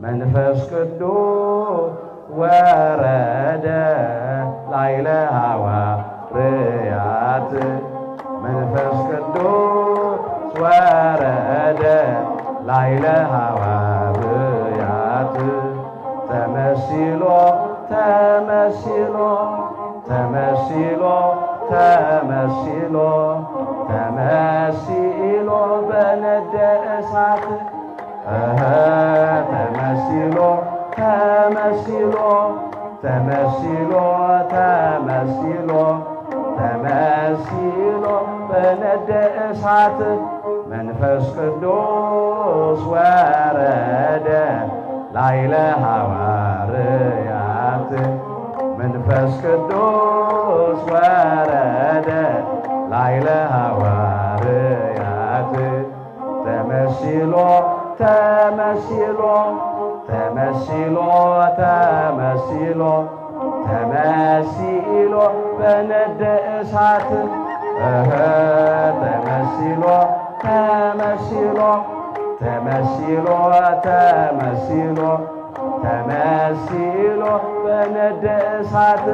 መንፈስ ቅዱስ ወረደ ላዕለ ሐዋርያት መንፈስ ቅዱስ ወረደ ላዕለ ሐዋርያት ተመሲሎ ተመሲሎ ተመሲሎ ተመሲሎ ተመሲሎ በነደ እሳት ተመሲሎ ተመሲሎ ተመሲሎ ተመሲሎ ተመሲሎ በነደ እሳት መንፈስ ቅዱስ ወረደ ላዕለ ሐዋርያት መንፈስ ቅዱስ ወረደ ላዕለ ሐዋርያት ተመሲሎ ተመሲሎ ተመሲሎ ተመሲሎ ተመሲሎ በነደ እሳት ተመሲሎ ተመሲሎ ተመሲሎ ተመሲሎ ተመሲሎ በነደ እሳት